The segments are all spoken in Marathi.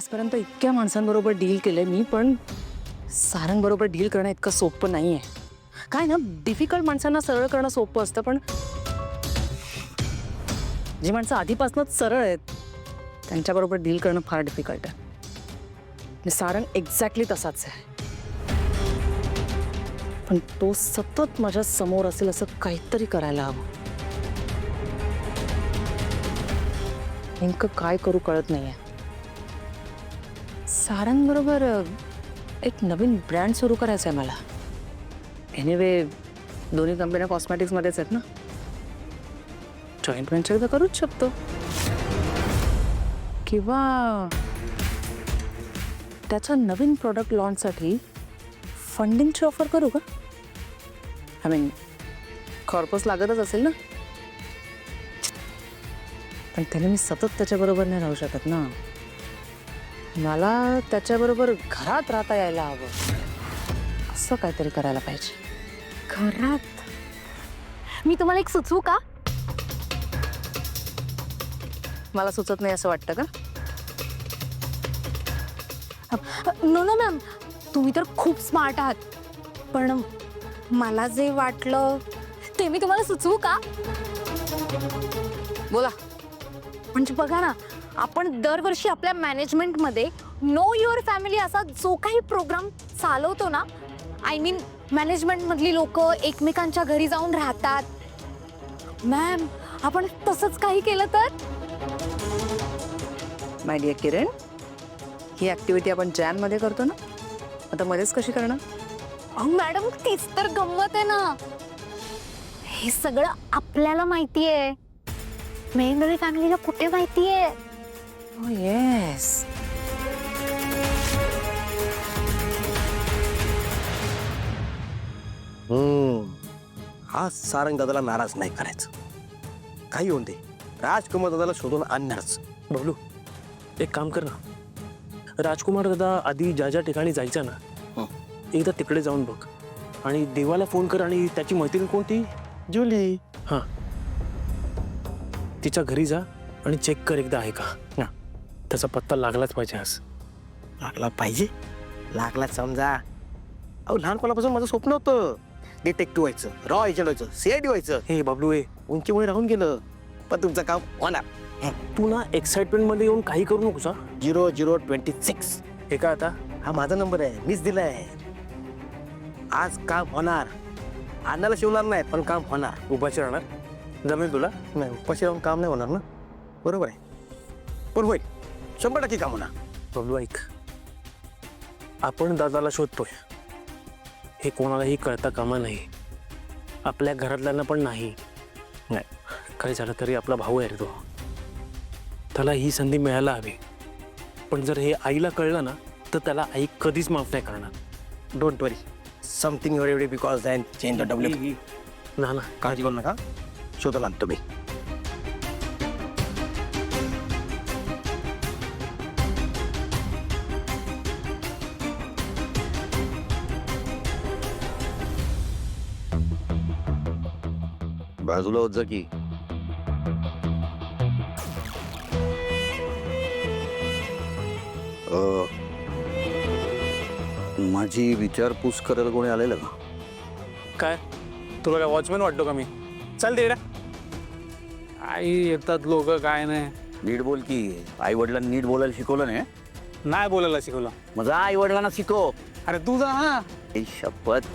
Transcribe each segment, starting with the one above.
आजपर्यंत इतक्या माणसांबरोबर डील केलंय मी, पण सारंगबरोबर डील करणं इतकं सोपं नाहीये. काय ना, डिफिकल्ट माणसांना सरळ करणं सोपं असतं, पण जी माणसं आधीपासूनच सरळ आहेत त्यांच्याबरोबर डील करणं फार डिफिकल्ट आहे. आणि सारंग एक्झॅक्टली तसाच आहे. पण तो सतत माझ्या समोर असेल असं काहीतरी करायला हवं. नेमकं काय करू कळत नाहीये. सारंग बरोबर एक नवीन ब्रँड सुरू करायचा आहे मला. एनिवे दोन्ही कंपन्या कॉस्मेटिक्स मध्येच आहेत ना, जॉईंट व्हेंचर तर करूच शकतो. किंवा त्याच्या नवीन प्रोडक्ट लॉन्चसाठी फंडिंगची ऑफर करू का? आय मीन कॉर्पस लागतच असेल ना, पण त्याने मी सतत त्याच्याबरोबर नाही राहू शकत ना. मला त्याच्याबरोबर घरात राहता यायला हवं. असं काहीतरी करायला पाहिजे. घरात? मी तुम्हाला एक सुचवू का? मला सुचत नाही असं वाटतं का? नो नो मॅम, तुम्ही तर खूप स्मार्ट आहात, पण मला जे वाटलं ते मी तुम्हाला सुचवू का? बोला. म्हणजे बघा ना, आपण दरवर्षी आपल्या मॅनेजमेंटमध्ये नो युअर फॅमिली असा जो काही प्रोग्राम चालवतो ना, आय मीन मॅनेजमेंटमधली लोक एकमेकांच्या घरी जाऊन राहतात. मॅम, आपण तसंच काही केलं तर? My dear Kiran, he activity आपण मध्ये करतो ना, आता मध्येच कशी करणार? मॅडम, तीच तर गंमत आहे ना. हे सगळं आपल्याला माहितीये, मेन फॅमिलीला कुठे माहितीये? Oh, yes. हा सारंग दादाला नाराज नाही करायचं. काही होऊन दे, राजकुमार दादाला शोधून आणणारच. बबलू, एक काम कर ना, राजकुमार दादा आधी ज्या ज्या ठिकाणी जायचं ना, एकदा तिकडे जाऊन बघ आणि देवाला फोन कर. आणि त्याची मैत्रीण कोणती? जुली. हां, तिच्या घरी जा आणि चेक कर एकदा आहे का. त्याचा पत्ता लागलाच पाहिजे. आज लागला पाहिजे. लागला समजा. अहो, लहानपणापासून माझं स्वप्न होतं डिटेक्टिव्ह व्हायचं, रॉ एजंट व्हायचं, सीआयडी व्हायचं. हे बबलू, उंचीमुळे राहून गेलं, पण तुमचं काम होणार. तू ना एक्साइटमेंट मध्ये येऊन काही करू नकोस. 0026 हे का आता? हा माझा नंबर आहे, मीच दिलाय. आज काम होणार. अन्नाला शिवणार नाही, पण काम होणार. उपाशी राहणार? जमेल तुला? नाही, उपाशी राहून काम नाही होणार ना. बरोबर आहे, पण होईल. 100% काम होणार. बबलू ऐक, आपण दादाला शोधतोय हे कोणालाही कळता कामा नाही. आपल्या घरातल्यांना पण नाही. काही झालं तरी आपला भाऊ आहे रे तो. त्याला ही संधी मिळायला हवी. पण जर हे आईला कळलं ना, तर त्याला आई कधीच माफ नाही करणार. Don't worry, something your every because than change the W. ना काळजी करू नका, शोधायला आणतो मी. बाजूला होत जा की. माझी विचारपूस करायला कोणी आलेलं का? काय तुला काय वॉचमॅन वाटतो का मी? चल दे. आई येतात लोक, काय नाही. नीट बोल की. आई वडिलांनी नीट बोलायला शिकवलं नाही? नाही बोलायला शिकवलं. माझा आई वडिलांना शिकव. अरे तू जा ना. ही शपथ.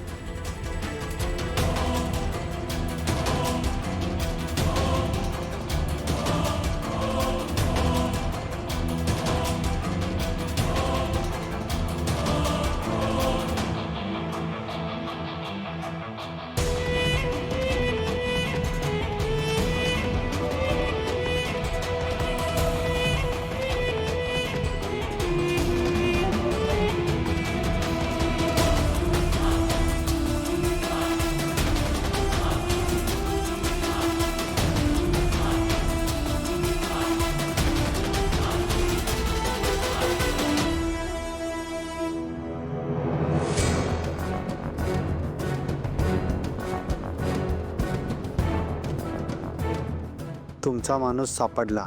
तुमचा माणूस सापडला.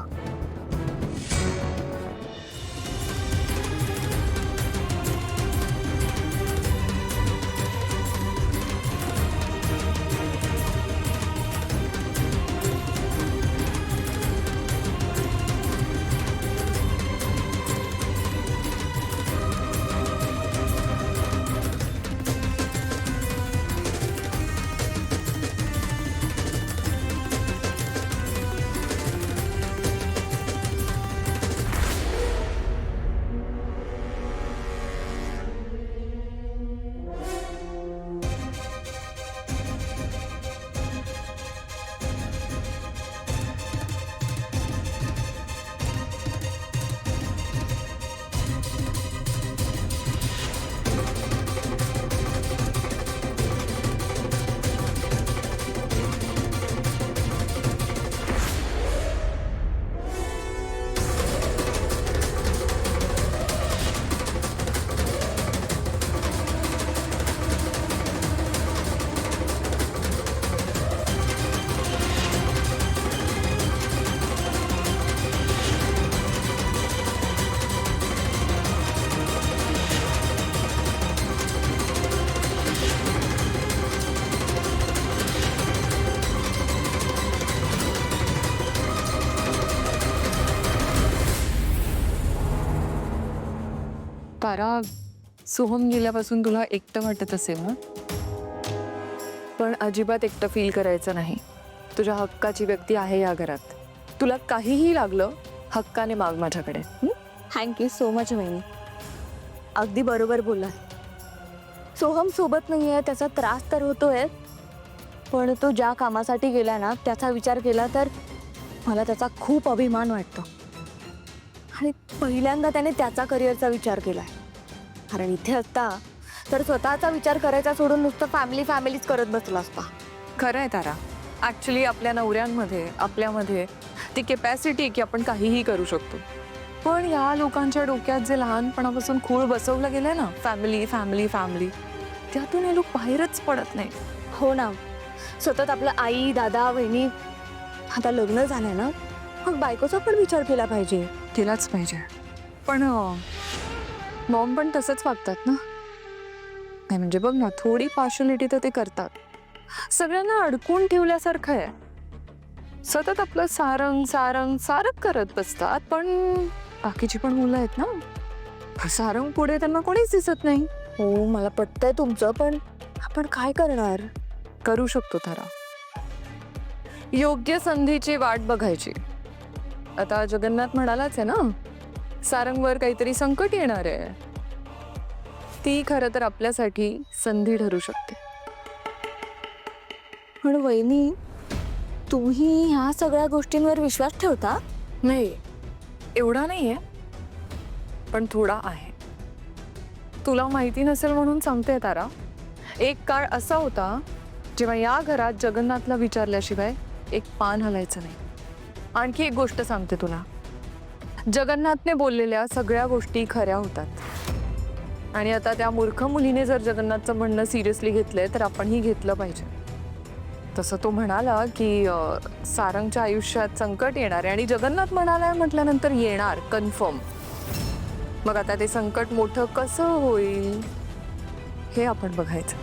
तारा, सोहम गेल्यापासून तुला एकटं वाटत असेल ना? पण अजिबात एकटं फील करायचं नाही. तुझ्या हक्काची व्यक्ती आहे या घरात. तुला काहीही लागलं हक्काने माग माझ्याकडे. थँक्यू सो मच वहिनी. अगदी बरोबर बोला. सोहम सोबत नाहीये त्याचा त्रास तर होतोय, पण तो ज्या कामासाठी गेला ना त्याचा विचार केला तर मला त्याचा खूप अभिमान वाटतो. आणि पहिल्यांदा त्याने त्याचा करिअरचा विचार केलाय. कारण इथे असता तर स्वतःचा विचार करायचा सोडून नुसतं फॅमिलीच करत बसला असता. खरं आहे तारा. ॲक्च्युली आपल्या नवऱ्यांमध्ये आपल्यामध्ये ती कॅपॅसिटी की आपण काहीही करू शकतो. पण या लोकांच्या डोक्यात जे लहानपणापासून खूळ बसवलं गेलंय ना, फॅमिली फॅमिली फॅमिली, त्यातून हे लोक बाहेरच पडत नाही. हो ना. सतत आपलं आई दादा वहिनी. आता लग्न झालंय ना, मग बायकोचा पण विचार केला पाहिजे. केलाच पाहिजे. पण मॉम पण तसंच वागतात ना. नाही म्हणजे बघ ना, थोडी पार्शलिटी तर ते करतात. सगळ्यांना अडकून ठेवल्यासारखं आहे. सतत आपलं सारंग सारंग सारंग करत बसतात. पण बाकीची पण मुलं आहेत ना, सारंग पुढे त्यांना कोणीच दिसत नाही. हो मला पटतंय तुमचं, पण आपण काय करणार? करू शकतो तारा. योग्य संधीची वाट बघायची. आता जगन्नाथ म्हणालाच आहे ना, सारंगवर काहीतरी संकट येणार आहे. ती खरं तर आपल्यासाठी संधी ठरू शकते. पण वहिनी, तुम्ही ह्या सगळ्या गोष्टींवर विश्वास ठेवता? नाही, एवढा नाहीये, पण थोडा आहे. तुला माहिती नसेल म्हणून सांगते तारा. एक काळ असा होता जेव्हा या घरात जगन्नाथला विचारल्याशिवाय एक पान हलायचं नाही. आणखी एक गोष्ट सांगते तुला. जगन्नाथने बोललेल्या सगळ्या गोष्टी खऱ्या होतात. आणि आता त्या मूर्ख मुलीने जर जगन्नाथचं म्हणणं सिरियसली घेतलंय तर आपणही घेतलं पाहिजे. तसं तो म्हणाला की सारंगच्या आयुष्यात संकट येणार आहे आणि जगन्नाथ म्हणालाय म्हटल्यानंतर येणार कन्फर्म. मग आता ते संकट मोठं कसं होईल हे आपण बघायचं.